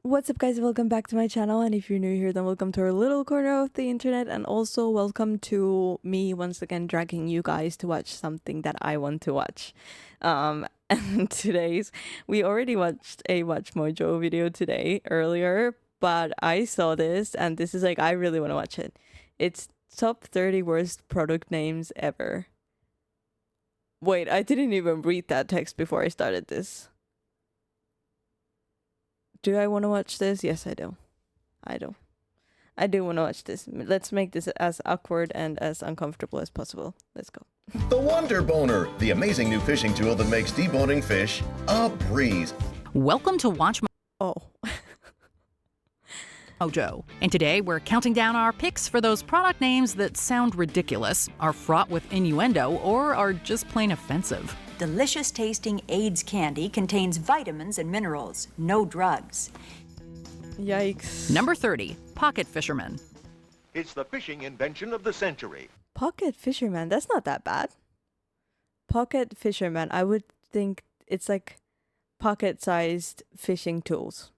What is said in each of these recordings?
What's up, guys? Welcome back to my channel, and if you're new here, then welcome to our little corner of the internet, and also welcome to me once again dragging you guys to watch something that I want to watch. And we already watched a Watch Mojo video today earlier, but I saw this and this is like, I really want to watch it. It's top 30 worst product names ever. Wait, I didn't even read that text before I started this. Do I want to watch this? Yes, I do. I do want to watch this. Let's make this as awkward and as uncomfortable as possible. Let's go. The Wonder Boner, the amazing new fishing tool that makes deboning fish a breeze. Welcome to Watch Oh. Mojo. And today we're counting down our picks for those product names that sound ridiculous, are fraught with innuendo, or are just plain offensive. Delicious tasting AIDS candy contains vitamins and minerals, no drugs. Yikes. Number 30, Pocket Fisherman. It's the fishing invention of the century. Pocket Fisherman. That's not that bad. Pocket Fisherman. I would think it's like pocket-sized fishing tools.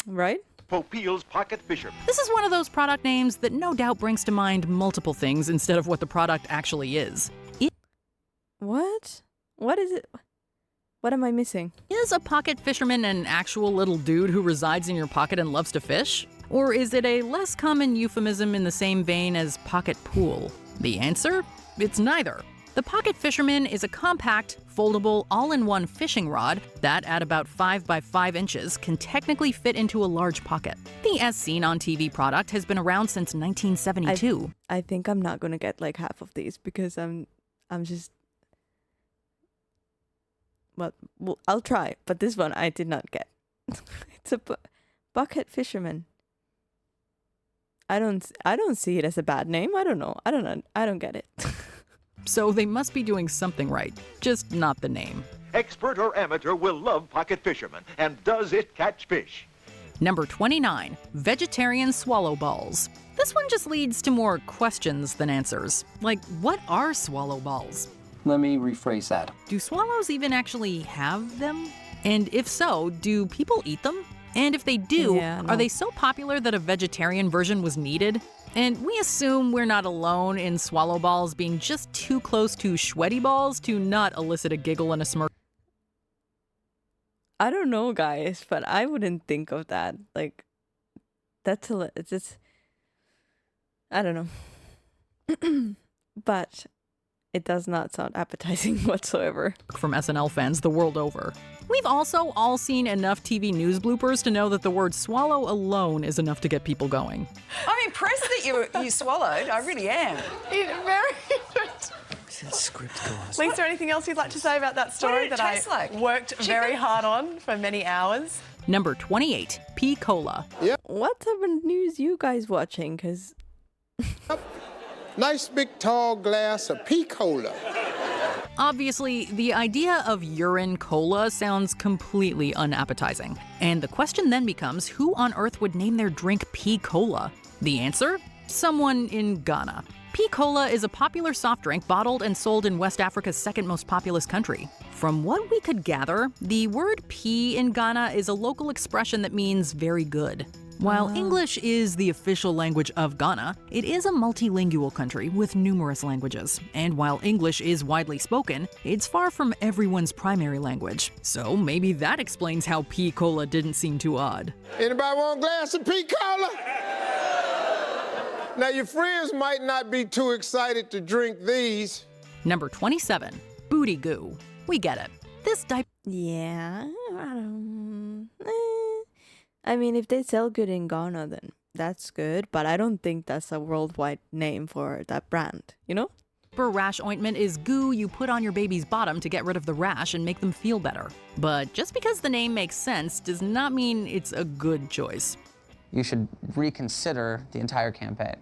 Right? Popeil's Pocket Fisherman. This is one of those product names that no doubt brings to mind multiple things instead of what the product actually is. What? What is it? What am I missing? Is a pocket fisherman an actual little dude who resides in your pocket and loves to fish? Or is it a less common euphemism in the same vein as pocket pool? The answer? It's neither. The pocket fisherman is a compact, foldable, all-in-one fishing rod that, at about 5 by 5 inches, can technically fit into a large pocket. The as seen on TV product has been around since 1972. I think I'm not gonna get like half of these because I'm just. Well, I'll try, but this one I did not get. It's a bucket fisherman. I don't see it as a bad name. I don't know. I don't get it. So they must be doing something right, just not the name. Expert or amateur will love Pocket Fisherman. And does it catch fish? Number 29, Vegetarian Swallow Balls. This one just leads to more questions than answers. Like, what are swallow balls? Let me rephrase that. Do swallows even actually have them? And if so, do people eat them? And if they do, are they so popular that a vegetarian version was needed? And we assume we're not alone in swallow balls being just too close to sweaty balls to not elicit a giggle and a smirk. I don't know, guys, but I wouldn't think of that. Like, that's it's just, I don't know. But it does not sound appetizing whatsoever. From SNL fans the world over. We've also all seen enough TV news bloopers to know that the word swallow alone is enough to get people going. I'm impressed that you swallowed. I really am. Very good. Script class. Lisa, anything else you'd like to say about that story that I worked very hard on for many hours? Number 28, Pea Cola. Yep. What type of news you guys watching? Because nice big tall glass of pea cola. Obviously, the idea of urine cola sounds completely unappetizing. And the question then becomes, who on earth would name their drink Pea Cola? The answer? Someone in Ghana. Pea Cola is a popular soft drink bottled and sold in West Africa's second most populous country. From what we could gather, the word pea in Ghana is a local expression that means very good. While English is the official language of Ghana, it is a multilingual country with numerous languages. And while English is widely spoken, it's far from everyone's primary language. So maybe that explains how Pea Cola didn't seem too odd. Anybody want a glass of pea cola? Now your friends might not be too excited to drink these. Number 27, Booty Goo. We get it. This diaper. yeah, I mean, if they sell good in Ghana, then that's good. But I don't think that's a worldwide name for that brand, you know? Rash ointment is goo you put on your baby's bottom to get rid of the rash and make them feel better. But just because the name makes sense does not mean it's a good choice. You should reconsider the entire campaign.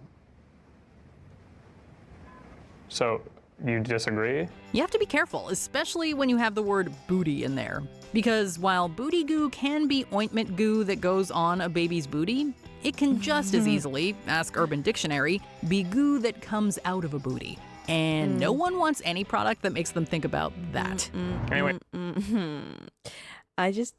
So, you disagree? You have to be careful, especially when you have the word booty in there. Because while booty goo can be ointment goo that goes on a baby's booty, it can just as easily, ask Urban Dictionary, be goo that comes out of a booty. And no one wants any product that makes them think about that. Anyway. I just,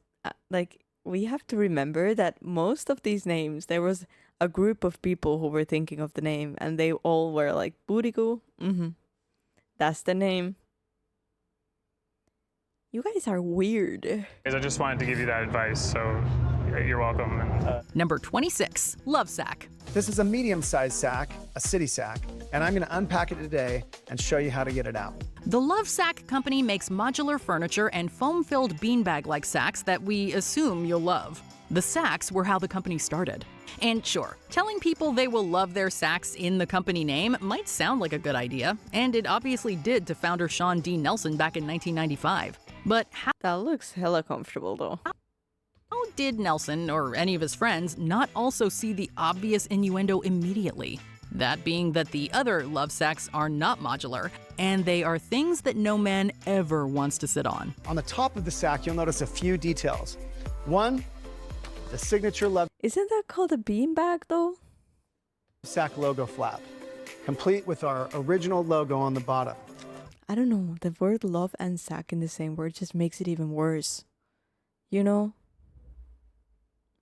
like, we have to remember that most of these names, there was a group of people who were thinking of the name, and they all were like, Buriku, that's the name. You guys are weird. I just wanted to give you that advice, so you're welcome. Number 26, love sack. This is a medium-sized sack, a city sack, and I'm going to unpack it today and show you how to get it out. The Love Sack Company makes modular furniture and foam-filled beanbag-like sacks that we assume you'll love. The sacks were how the company started. And sure, telling people they will love their sacks in the company name might sound like a good idea, and it obviously did to founder Sean D. Nelson back in 1995. But how That looks hella comfortable though. did Nelson, or any of his friends, not also see the obvious innuendo immediately? That being that the other love sacks are not modular, and they are things that no man ever wants to sit on. On the top of the sack, you'll notice a few details. One, the signature love Isn't that called a beanbag though? sack logo flap, complete with our original logo on the bottom. I don't know, the word love and sack in the same word just makes it even worse. You know?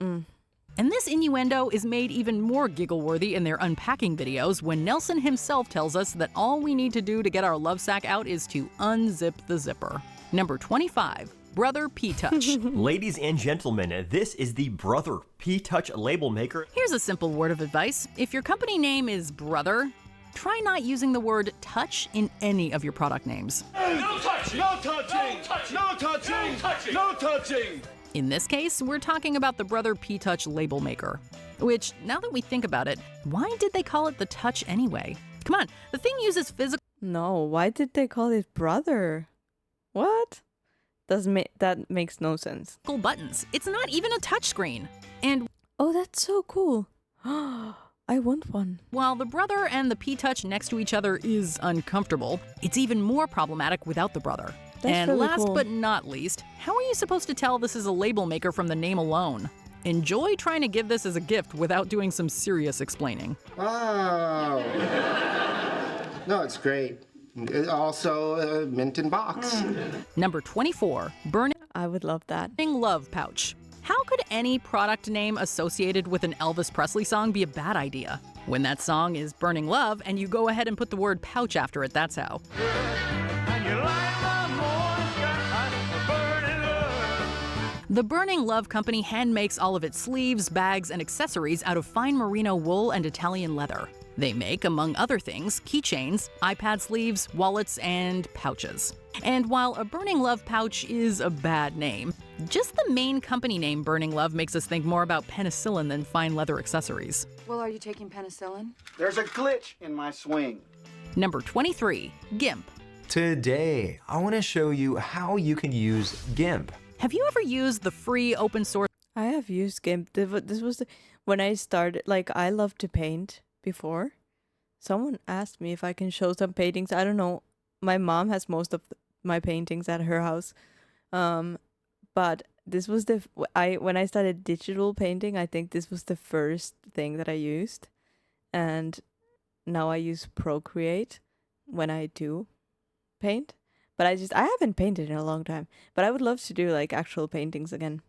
And this innuendo is made even more giggle-worthy in their unpacking videos when Nelson himself tells us that all we need to do to get our love sack out is to unzip the zipper. Number 25, Brother P-Touch. Ladies and gentlemen, this is the Brother P-Touch label maker. Here's a simple word of advice. If your company name is Brother, try not using the word touch in any of your product names. No touching! No touching! No touching! No touching! In this case, we're talking about the Brother P-Touch label maker. Which, now that we think about it, why did they call it the Touch anyway? Come on, the thing uses physical... No, why did they call it brother? What? That makes no sense. ...buttons. It's not even a touchscreen. And... Oh, that's so cool. I want one. While the Brother and the P-Touch next to each other is uncomfortable, it's even more problematic without the Brother. That's and really last cool. but not least, how are you supposed to tell this is a label maker from the name alone? Enjoy trying to give this as a gift without doing some serious explaining. Oh. No, it's great. Also, mint in box. Number 24, Burning I would love that. Love Pouch. How could any product name associated with an Elvis Presley song be a bad idea? When that song is Burning Love and you go ahead and put the word pouch after it, that's how. The Burning Love Company hand makes all of its sleeves, bags, and accessories out of fine merino wool and Italian leather. They make, among other things, keychains, iPad sleeves, wallets, and pouches. And while a Burning Love pouch is a bad name, just the main company name Burning Love makes us think more about penicillin than fine leather accessories. Well, are you taking penicillin? There's a glitch in my swing. Number 23, GIMP. Today, I want to show you how you can use GIMP. Have you ever used the free open source? I have used GIMP. This was when I started, like, I loved to paint before. Someone asked me if I can show some paintings. I don't know. My mom has most of my paintings at her house. But this was when I started digital painting, I think this was the first thing that I used. And now I use Procreate when I do paint. But I haven't painted in a long time. But I would love to do like actual paintings again.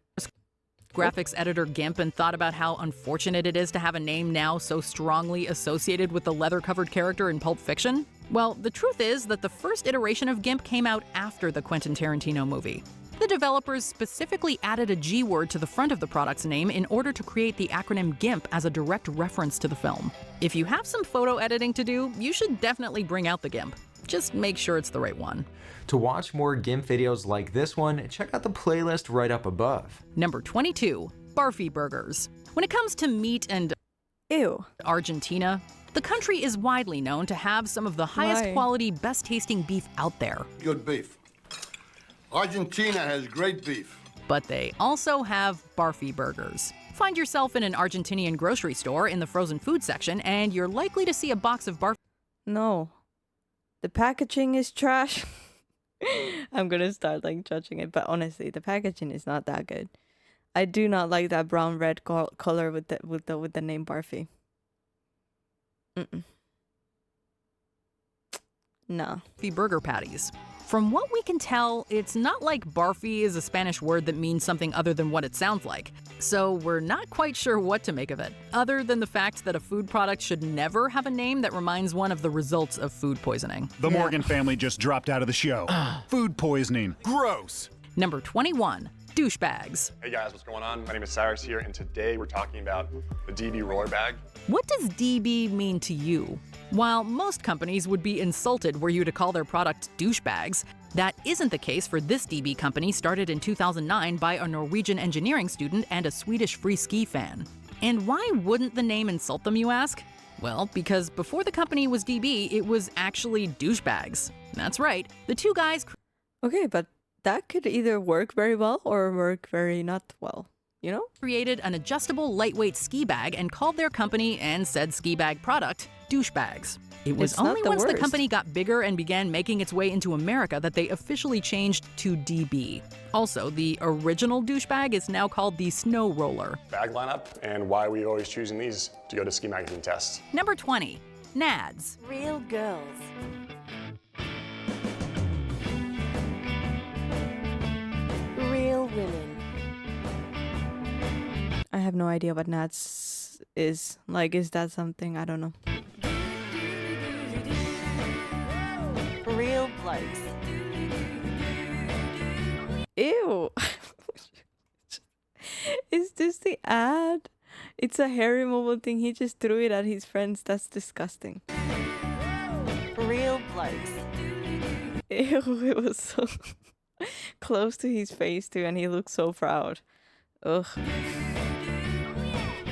Graphics editor GIMP and thought about how unfortunate it is to have a name now so strongly associated with the leather-covered character in Pulp Fiction? Well, the truth is that the first iteration of GIMP came out after the Quentin Tarantino movie. The developers specifically added a G word to the front of the product's name in order to create the acronym GIMP as a direct reference to the film. If you have some photo editing to do, you should definitely bring out the GIMP. Just make sure it's the right one. To watch more GIMP videos like this one, check out the playlist right up above. Number 22, Barfy Burgers. When it comes to meat and Argentina, the country is widely known to have some of the highest quality, best tasting beef out there. Good beef. Argentina has great beef. But they also have Barfy Burgers. Find yourself in an Argentinian grocery store in the frozen food section, and you're likely to see a box of Barfy. No. The packaging is trash. I'm gonna start like judging it, but honestly, the packaging is not that good. I do not like that brown red color with the name Barfy. No. burger patties. From what we can tell, it's not like barfy is a Spanish word that means something other than what it sounds like. So we're not quite sure what to make of it, other than the fact that a food product should never have a name that reminds one of the results of food poisoning. The Morgan family just dropped out of the show. Food poisoning. Gross. Number 21. Douchebags. Hey guys, what's going on? My name is Cyrus here, and today we're talking about the DB roller bag. What does DB mean to you? While most companies would be insulted were you to call their product douchebags, that isn't the case for this DB company started in 2009 by a Norwegian engineering student and a Swedish free ski fan. And why wouldn't the name insult them, you ask? Well, because before the company was DB, it was actually douchebags. That's right, the two guys... Okay, but that could either work very well or work very not well, you know? Created an adjustable lightweight ski bag and called their company and said ski bag product douchebags. It was only once the company got bigger and began making its way into America that they officially changed to DB. Also, the original douchebag is now called the snow roller. Bag lineup and why we always choosing these to go to ski magazine tests. Number 20. Nads. Real girls. Real women. I have no idea what Nads is. Like, is that something? I don't know. Real blokes. Ew. Is this the ad? It's a hair removal thing. He just threw it at his friends. That's disgusting. Real blokes. Ew, it was so close to his face too, and he looked so proud. Ugh.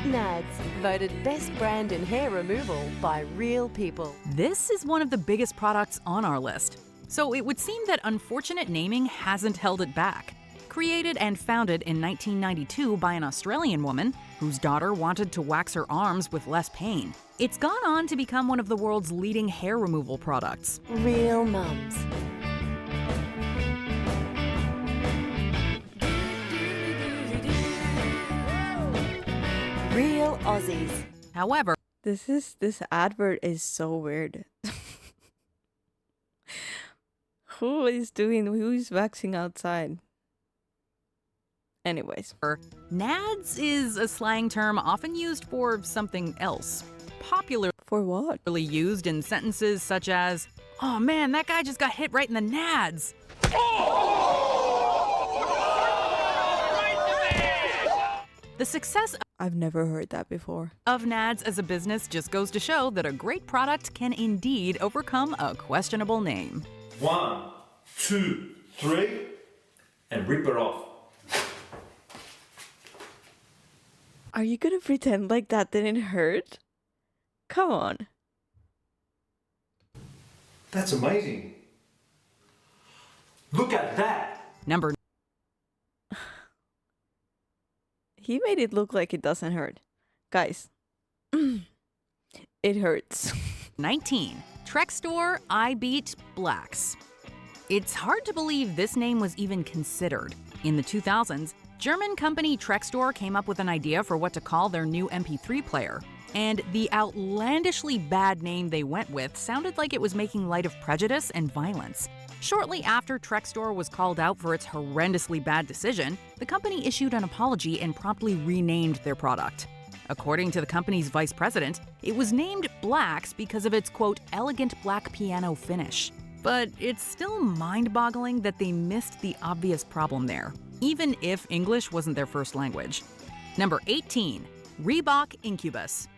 Nads, voted best brand in hair removal by real people. This is one of the biggest products on our list. So it would seem that unfortunate naming hasn't held it back. Created and founded in 1992 by an Australian woman whose daughter wanted to wax her arms with less pain. It's gone on to become one of the world's leading hair removal products. Real mums. Real Aussies. However, this advert is so weird. Who's waxing outside? Anyways. Nads is a slang term often used for something else. Popularly for what? Used in sentences such as, "Oh man, that guy just got hit right in the nads." The success I've never heard that before. Of Nads as a business just goes to show that a great product can indeed overcome a questionable name. 1, 2, 3, and rip it off. Are you gonna pretend like that didn't hurt? Come on. That's amazing. Look at that. Number. He made it look like it doesn't hurt. Guys, it hurts. 19. Trek Store I Beat Blacks. It's hard to believe this name was even considered. In the 2000s, German company Trek Store came up with an idea for what to call their new MP3 player. And the outlandishly bad name they went with sounded like it was making light of prejudice and violence. Shortly after Trek Store was called out for its horrendously bad decision, the company issued an apology and promptly renamed their product. According to the company's vice president, it was named Blacks because of its, quote, elegant black piano finish. But it's still mind-boggling that they missed the obvious problem there, even if English wasn't their first language. Number 18. Reebok Incubus.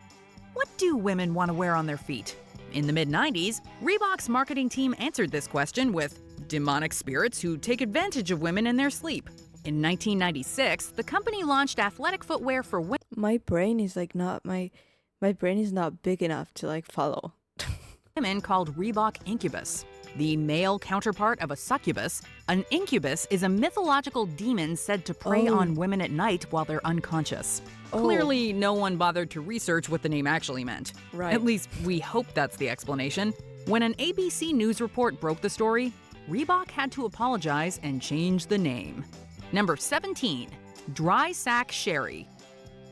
What do women want to wear on their feet? In the mid-90s, Reebok's marketing team answered this question with demonic spirits who take advantage of women in their sleep. In 1996, the company launched athletic footwear for women. My brain is like not my brain is not big enough to like follow. Women called Reebok Incubus. The male counterpart of a succubus, an incubus is a mythological demon said to prey on women at night while they're unconscious. Clearly, no one bothered to research what the name actually meant. Right. At least, we hope that's the explanation. When an ABC News report broke the story, Reebok had to apologize and change the name. Number 17. Dry Sack Sherry.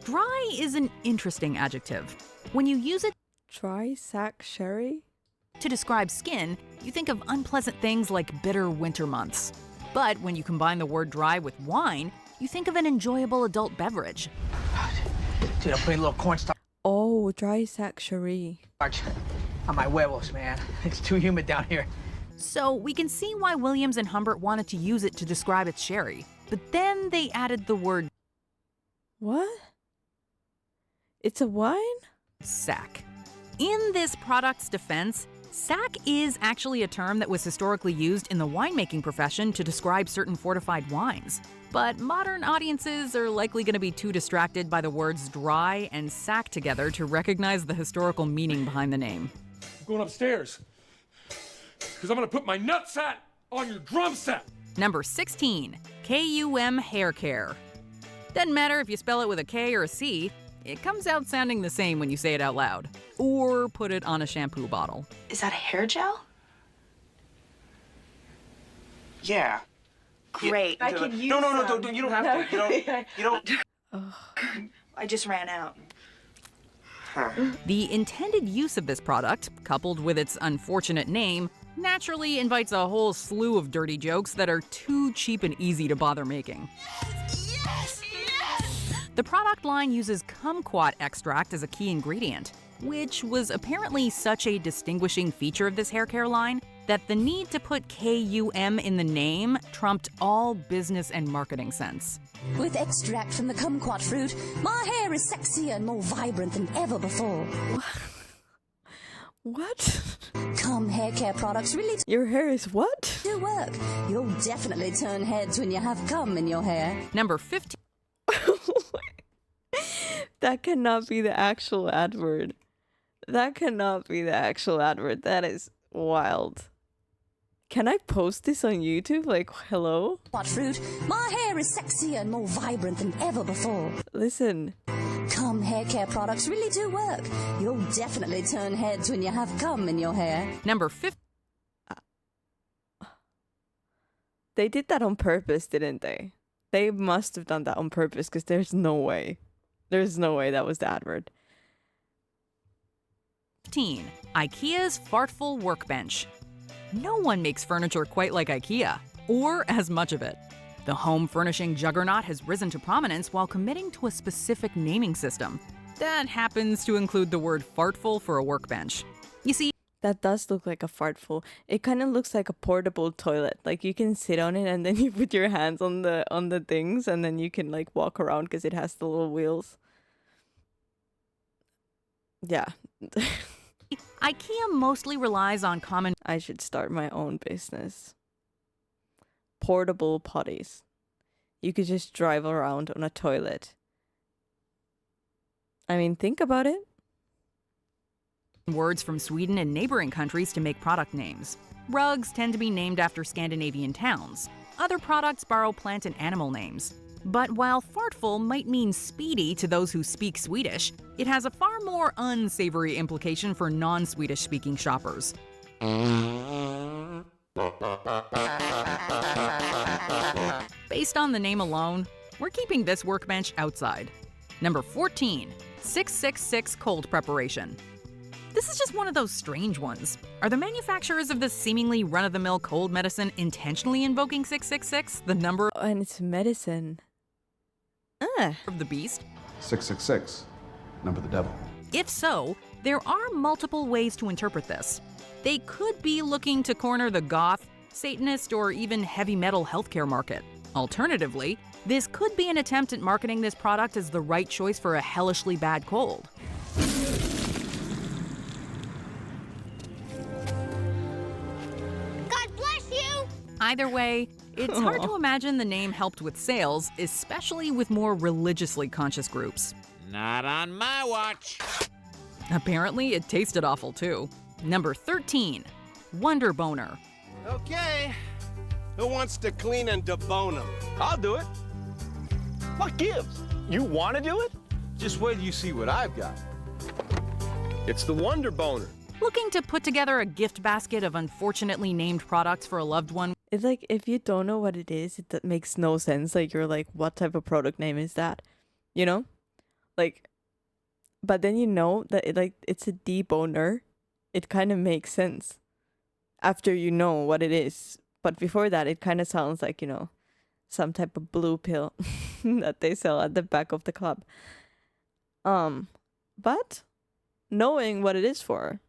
Dry is an interesting adjective. When you use it... Dry sack sherry? To describe skin, you think of unpleasant things like bitter winter months. But when you combine the word dry with wine, you think of an enjoyable adult beverage. Dude, I'm putting a little cornstarch Oh, dry sack Cherie. on my huevos, man. It's too humid down here. So we can see why Williams and Humbert wanted to use it to describe its sherry. But then they added the word What? It's a wine? sack. In this product's defense, sack is actually a term that was historically used in the winemaking profession to describe certain fortified wines. But modern audiences are likely going to be too distracted by the words dry and sack together to recognize the historical meaning behind the name. I'm going upstairs. Because I'm going to put my nutsack on your drum set. Number 16, KUM Hair Care. Doesn't matter if you spell it with a K or a C, it comes out sounding the same when you say it out loud. Or put it on a shampoo bottle. Is that a hair gel? Yeah. Great. I can use No, some. you don't have to. You don't. I just ran out. The intended use of this product, coupled with its unfortunate name, naturally invites a whole slew of dirty jokes that are too cheap and easy to bother making. Yes! Yes! The product line uses kumquat extract as a key ingredient, which was apparently such a distinguishing feature of this hair care line that the need to put KUM in the name trumped all business and marketing sense. With extract from the kumquat fruit, my hair is sexier and more vibrant than ever before. What? Cum hair care products really Your hair is what? do work. You'll definitely turn heads when you have cum in your hair. Number 15. That cannot be the actual advert. That cannot be the actual advert. That is wild. Can I post this on YouTube? Like, hello? What fruit? My hair is sexier and more vibrant than ever before. Listen. Cum hair care products really do work. You'll definitely turn heads when you have cum in your hair. Number 15. They did that on purpose, didn't they? They must have done that on purpose because there's no way. There's no way that was the advert. 15. IKEA's Fartful Workbench. No one makes furniture quite like IKEA, or as much of it. The home furnishing juggernaut has risen to prominence while committing to a specific naming system. That happens to include the word fartful for a workbench. You see, that does look like a fartful. It kind of looks like a portable toilet. Like you can sit on it and then you put your hands on the things and then you can like walk around because it has the little wheels. Yeah. IKEA mostly relies on common... I should start my own business. Portable potties. You could just drive around on a toilet. I mean, think about it. Words from Sweden and neighboring countries to make product names. Rugs tend to be named after Scandinavian towns. Other products borrow plant and animal names. But while fartful might mean speedy to those who speak Swedish, it has a far more unsavory implication for non-Swedish speaking shoppers. Based on the name alone, we're keeping this workbench outside. Number 14, 666 cold preparation. This is just one of those strange ones. Are the manufacturers of this seemingly run-of-the-mill cold medicine intentionally invoking 666, the number and it's medicine of the beast? 666, number of the devil. If so, there are multiple ways to interpret this. They could be looking to corner the goth, Satanist, or even heavy metal healthcare market. Alternatively, this could be an attempt at marketing this product as the right choice for a hellishly bad cold. God bless you! Either way, it's hard to imagine the name helped with sales, especially with more religiously conscious groups. Not on my watch. Apparently, it tasted awful too. Number 13, Wonder Boner. Okay. Who wants to clean and debone them? I'll do it. What gives? You want to do it? Just wait till you see what I've got. It's the Wonder Boner. Looking to put together a gift basket of unfortunately named products for a loved one? It's like, if you don't know what it is, it makes no sense. Like, you're like, what type of product name is that? You know? Like, but then you know that it's a deboner. it kind of makes sense after you know what it is. But before that, it kind of sounds like, you know, some type of blue pill that they sell at the back of the club. But knowing what it is for,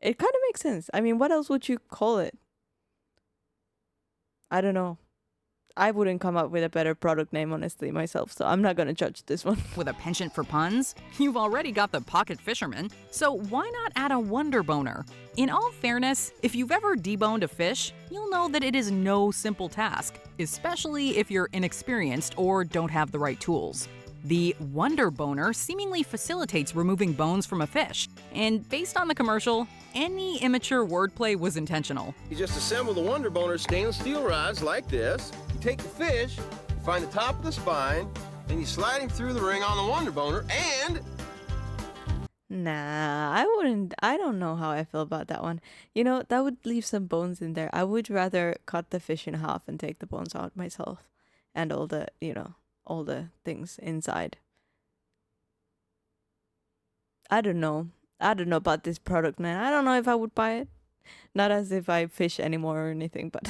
it kind of makes sense. I mean, what else would you call it? I don't know. I wouldn't come up with a better product name, honestly, myself, so I'm not gonna judge this one. With a penchant for puns? You've already got the pocket fisherman, so why not add a wonder boner? In all fairness, if you've ever deboned a fish, you'll know that it is no simple task, especially if you're inexperienced or don't have the right tools. The wonder boner seemingly facilitates removing bones from a fish, and based on the commercial, any immature wordplay was intentional. You just assemble the Wonder Boner stainless steel rods like this. You take the fish, you find the top of the spine, then you slide him through the ring on the Wonder Boner, and... Nah, I wouldn't. I don't know how I feel about that one. You know, that would leave some bones in there. I would rather cut the fish in half and take the bones out myself. And all the, you know, all the things inside. I don't know. I don't know about this product, man. I don't know if I would buy it. Not as if I fish anymore or anything, but...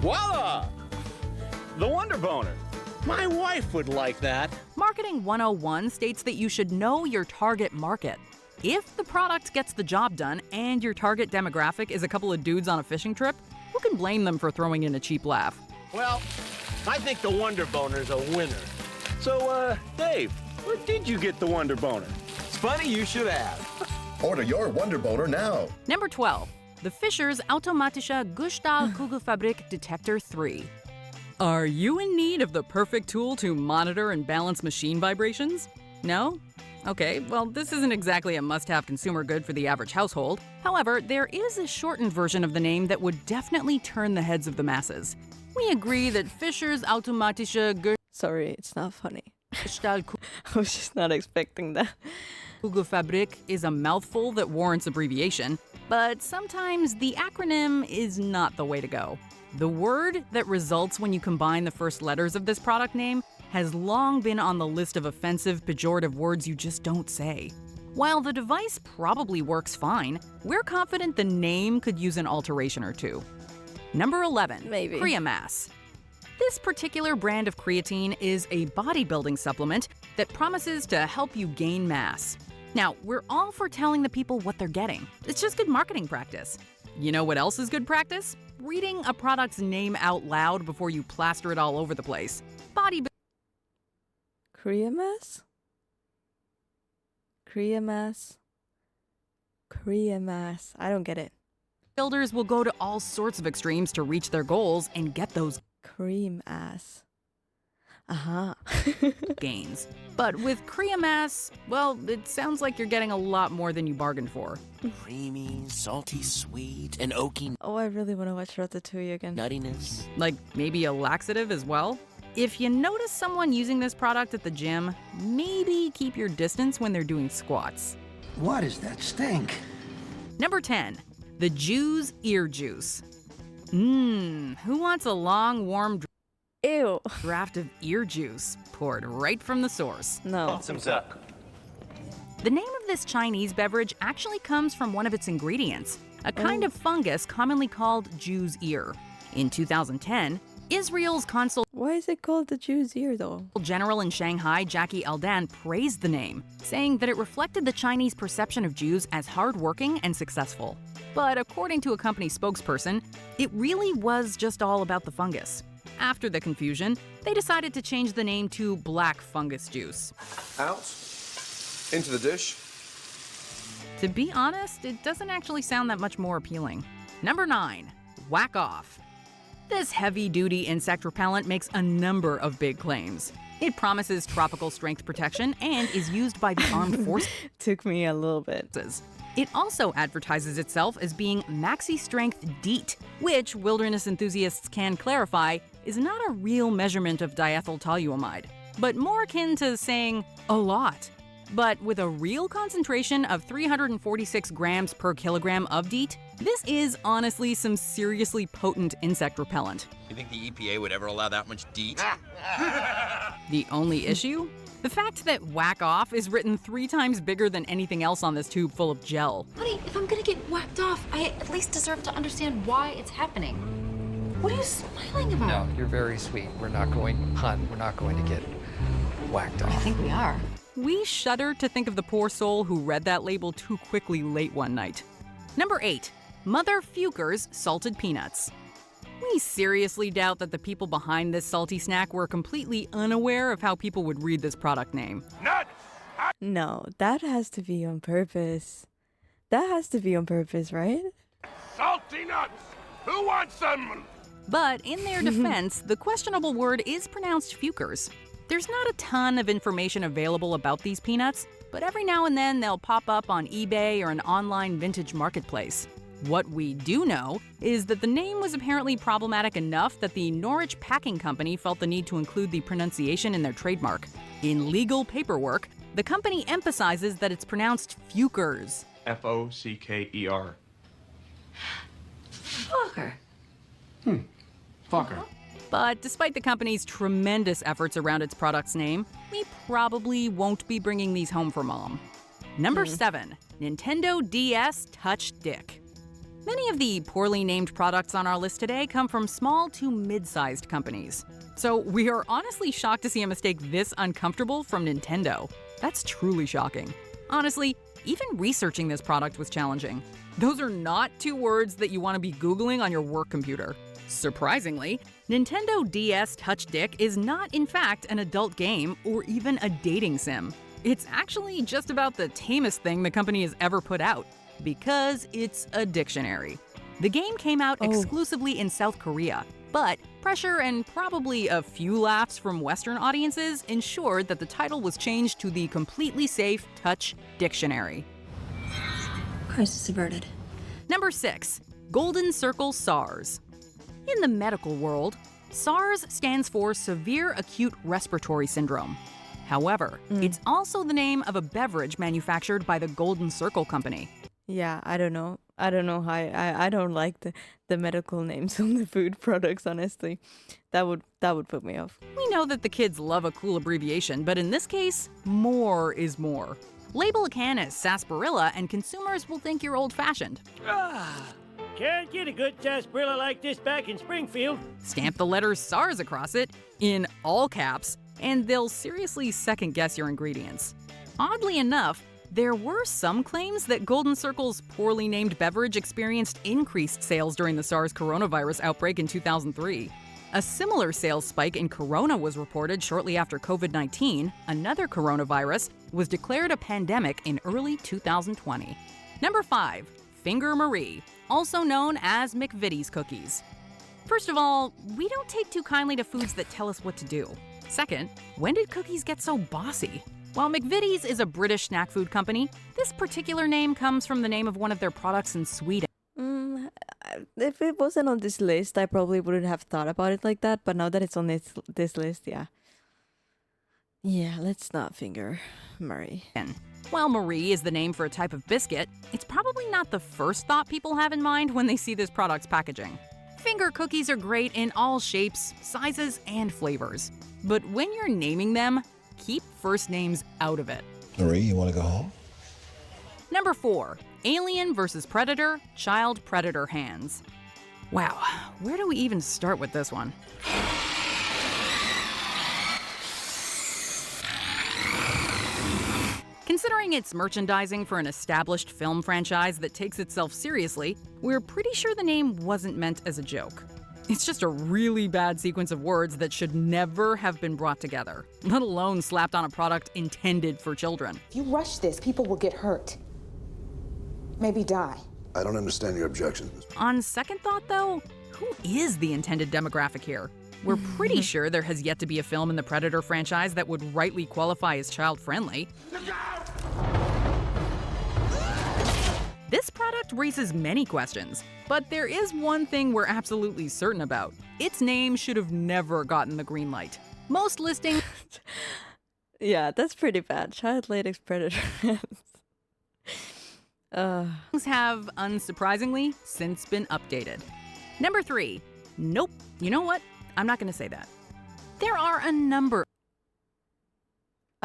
Voila! The Wonder Boner. My wife would like that. Marketing 101 states that you should know your target market. If the product gets the job done and your target demographic is a couple of dudes on a fishing trip, who can blame them for throwing in a cheap laugh? Well, I think the Wonder Boner's a winner. So, Dave, where did you get the Wonder Boner? It's funny you should ask. Order your Wonder Boner now. Number 12. The Fischer's Automatische Gustahlkugelfabrik Detector 3. Are you in need of the perfect tool to monitor and balance machine vibrations? No? Okay, well, this isn't exactly a must-have consumer good for the average household. However, there is a shortened version of the name that would definitely turn the heads of the masses. We agree that Fischer's Automatische Sorry, it's not funny. I was just not expecting that. Kugelfabrik is a mouthful that warrants abbreviation, but sometimes the acronym is not the way to go. The word that results when you combine the first letters of this product name has long been on the list of offensive, pejorative words you just don't say. While the device probably works fine, we're confident the name could use an alteration or two. Number 11, Maybe. Creamass. This particular brand of creatine is a bodybuilding supplement that promises to help you gain mass. Now, we're all for telling the people what they're getting. It's just good marketing practice. You know what else is good practice? Reading a product's name out loud before you plaster it all over the place. Creamass? Creamass? Creamass. I don't get it. Builders will go to all sorts of extremes to reach their goals and get those cream ass. gains. But with Creamass, well, it sounds like you're getting a lot more than you bargained for. Creamy, salty, sweet, and oaky. Oh, I really want to watch Ratatouille again. Nuttiness. Like maybe a laxative as well? If you notice someone using this product at the gym, maybe keep your distance when they're doing squats. What is that stink? Number 10, the Jew's Ear Juice. Who wants a long, warm Ew. draft of ear juice poured right from the source? No. The name of this Chinese beverage actually comes from one of its ingredients, a kind of fungus commonly called Jew's ear. In 2010, Israel's consul Why is it called the Jew's ear, though? General in Shanghai, Jackie Aldan, praised the name, saying that it reflected the Chinese perception of Jews as hardworking and successful. But according to a company spokesperson, it really was just all about the fungus. After the confusion, they decided to change the name to black fungus juice. Out. Into the dish. To be honest, it doesn't actually sound that much more appealing. Number 9, Whack Off. This heavy-duty insect repellent makes a number of big claims. It promises tropical strength protection and is used by the armed forces. Took me a little bit. It also advertises itself as being maxi-strength DEET, which wilderness enthusiasts can clarify is not a real measurement of diethyltoluamide, but more akin to saying a lot. But with a real concentration of 346 grams per kilogram of DEET, this is honestly some seriously potent insect repellent. You think the EPA would ever allow that much DEET? The only issue? The fact that whack off is written 3 times bigger than anything else on this tube full of gel. Honey, if I'm gonna get whacked off, I at least deserve to understand why it's happening. What are you smiling about? No, you're very sweet. We're not going to get whacked off. I think we are. We shudder to think of the poor soul who read that label too quickly late one night. Number 8. Mother Fuker's Salted Peanuts. We seriously doubt that the people behind this salty snack were completely unaware of how people would read this product name. No, that has to be on purpose. That has to be on purpose, right? Salty nuts! Who wants some? But in their defense, the questionable word is pronounced Fukers. There's not a ton of information available about these peanuts, but every now and then they'll pop up on eBay or an online vintage marketplace. What we do know is that the name was apparently problematic enough that the Norwich Packing Company felt the need to include the pronunciation in their trademark. In legal paperwork, the company emphasizes that it's pronounced Fukers. F-O-C-K-E-R. Fucker. Fucker. But despite the company's tremendous efforts around its product's name, we probably won't be bringing these home for Mom. Number 7. Nintendo DS Touch Dick. Many of the poorly named products on our list today come from small to mid-sized companies. So we are honestly shocked to see a mistake this uncomfortable from Nintendo. That's truly shocking. Honestly, even researching this product was challenging. Those are not 2 words that you want to be Googling on your work computer. Surprisingly, Nintendo DS Touch Dick is not in fact an adult game or even a dating sim. It's actually just about the tamest thing the company has ever put out, because it's a dictionary. The game came out exclusively in South Korea, but pressure and probably a few laughs from Western audiences ensured that the title was changed to the completely safe Touch Dictionary. Crisis averted. Number 6. Golden Circle SARS. In the medical world, SARS stands for Severe Acute Respiratory Syndrome. However, it's also the name of a beverage manufactured by the Golden Circle Company. Yeah, I don't know. I don't like the medical names on the food products, honestly. That would put me off. We know that the kids love a cool abbreviation, but in this case, more is more. Label a can as sarsaparilla and consumers will think you're old-fashioned. Can't get a good sarsaparilla like this back in Springfield. Stamp the letters SARS across it, in all caps, and they'll seriously second-guess your ingredients. Oddly enough, there were some claims that Golden Circle's poorly named beverage experienced increased sales during the SARS coronavirus outbreak in 2003. A similar sales spike in Corona was reported shortly after COVID-19, another coronavirus, was declared a pandemic in early 2020. Number 5. Finger Marie, also known as McVitie's cookies. First of all, we don't take too kindly to foods that tell us what to do. Second, when did cookies get so bossy? While McVitie's is a British snack food company, this particular name comes from the name of one of their products in Sweden. If it wasn't on this list, I probably wouldn't have thought about it like that, but now that it's on this list, yeah. Yeah, let's not finger Marie. While Marie is the name for a type of biscuit, it's probably not the first thought people have in mind when they see this product's packaging. Finger cookies are great in all shapes, sizes, and flavors. But when you're naming them, keep first names out of it. Marie, you want to go home? Number 4. Alien vs. Predator, Child Predator Hands. Wow, where do we even start with this one? Considering it's merchandising for an established film franchise that takes itself seriously, we're pretty sure the name wasn't meant as a joke. It's just a really bad sequence of words that should never have been brought together, let alone slapped on a product intended for children. If you rush this, people will get hurt. Maybe die. I don't understand your objection. On second thought, though, who is the intended demographic here? We're pretty sure there has yet to be a film in the Predator franchise that would rightly qualify as child-friendly. This product raises many questions, but there is one thing we're absolutely certain about. Its name should have never gotten the green light. Most listings... Yeah, that's pretty bad. Child latex predator have, unsurprisingly, since been updated. Number 3. Nope. You know what? I'm not going to say that. There are a number...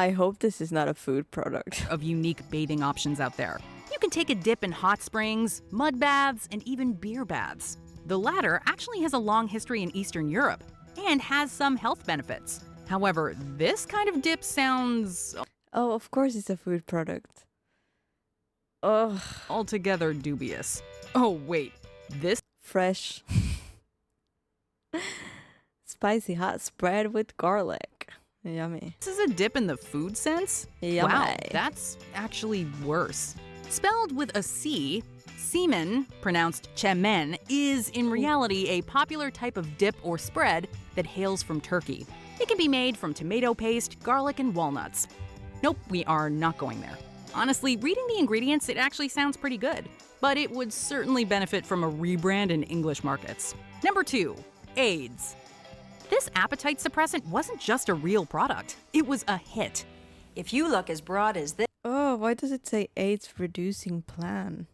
I hope this is not a food product. Of unique bathing options out there. You can take a dip in hot springs, mud baths, and even beer baths. The latter actually has a long history in Eastern Europe and has some health benefits. However, this kind of dip sounds... Oh, of course it's a food product. Ugh. Altogether dubious. Oh, wait. This... Fresh. Spicy hot spread with garlic. Yummy. This is a dip in the food sense? Yummy. Wow, that's actually worse. Spelled with a C, semen, pronounced chemen, is in reality a popular type of dip or spread that hails from Turkey. It can be made from tomato paste, garlic, and walnuts. Nope, we are not going there. Honestly, reading the ingredients, it actually sounds pretty good, but it would certainly benefit from a rebrand in English markets. Number 2, AIDS. This appetite suppressant wasn't just a real product, it was a hit. If you look as broad as this... Oh, why does it say AIDS reducing plan?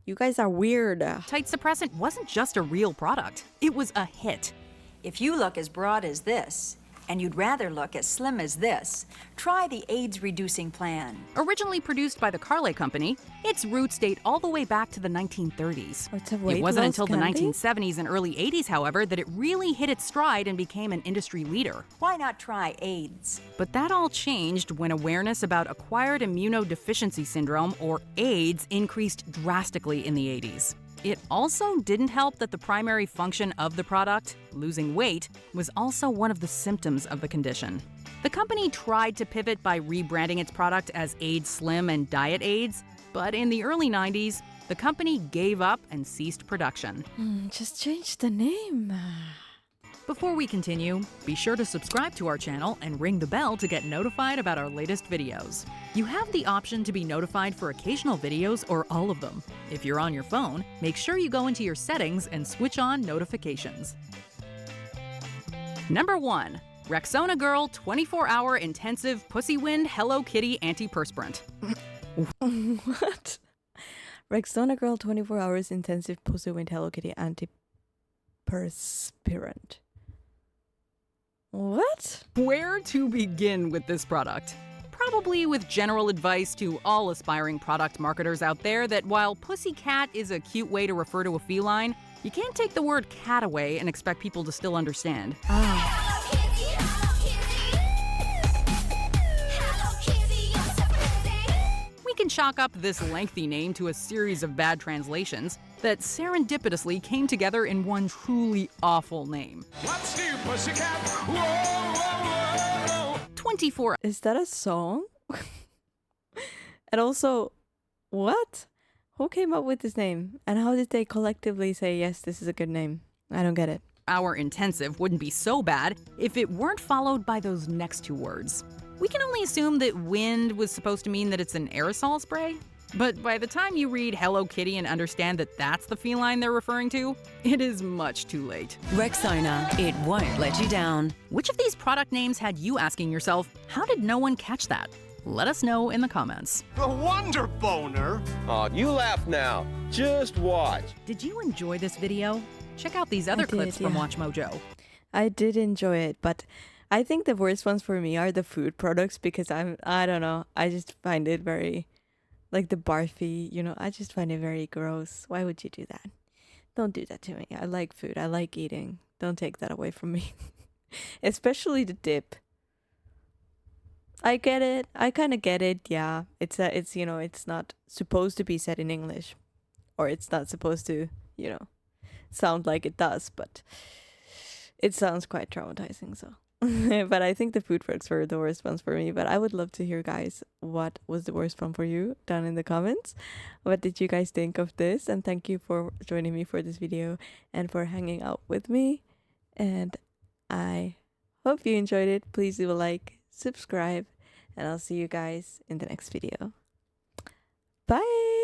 You guys are weird. Appetite suppressant wasn't just a real product, it was a hit. If you look as broad as this, and you'd rather look as slim as this, try the AIDS-reducing plan. Originally produced by the Carle Company, its roots date all the way back to the 1930s. It It wasn't until the 1970s and early 80s, however, that it really hit its stride and became an industry leader. Why not try AIDS? But that all changed when awareness about acquired immunodeficiency syndrome, or AIDS, increased drastically in the 80s. It also didn't help that the primary function of the product, losing weight, was also one of the symptoms of the condition. The company tried to pivot by rebranding its product as AIDS Slim and Diet AIDS, but in the early 90s, the company gave up and ceased production. Just change the name. Before we continue, be sure to subscribe to our channel and ring the bell to get notified about our latest videos. You have the option to be notified for occasional videos or all of them. If you're on your phone, make sure you go into your settings and switch on notifications. Number 1. Rexona Girl 24-Hour Intensive Pussy Wind Hello Kitty Antiperspirant. What? Rexona Girl 24 Hours Intensive Pussy Wind Hello Kitty Antiperspirant. What? Where to begin with this product? Probably with general advice to all aspiring product marketers out there that while pussycat is a cute way to refer to a feline, you can't take the word cat away and expect people to still understand. We can chalk up this lengthy name to a series of bad translations that serendipitously came together in one truly awful name. What's new, pussycat? Whoa, whoa, whoa. 24. Is that a song? And also, what? Who came up with this name? And how did they collectively say, yes, this is a good name? I don't get it. Hour intensive wouldn't be so bad if it weren't followed by those next two words. We can only assume that wind was supposed to mean that it's an aerosol spray. But by the time you read Hello Kitty and understand that that's the feline they're referring to, it is much too late. Rexona, it won't let you down. Which of these product names had you asking yourself, how did no one catch that? Let us know in the comments. The Wonder Boner? Oh, you laugh now. Just watch. Did you enjoy this video? Check out these other clips from WatchMojo. I did enjoy it, but I think the worst ones for me are the food products because I don't know, I just find it very, like the barfy, you know, I just find it very gross. Why would you do that? Don't do that to me. I like food. I like eating. Don't take that away from me. Especially the dip. I get it. I kind of get it. Yeah. It's you know, it's not supposed to be said in English, or it's not supposed to, you know, sound like it does, but it sounds quite traumatizing, so. But I think the food products were the worst ones for me. But I would love to hear, guys, what was the worst one for you down in the comments. What did you guys think of this? And thank you for joining me for this video and for hanging out with me. And I hope you enjoyed it. Please leave a like, subscribe, and I'll see you guys in the next video. Bye!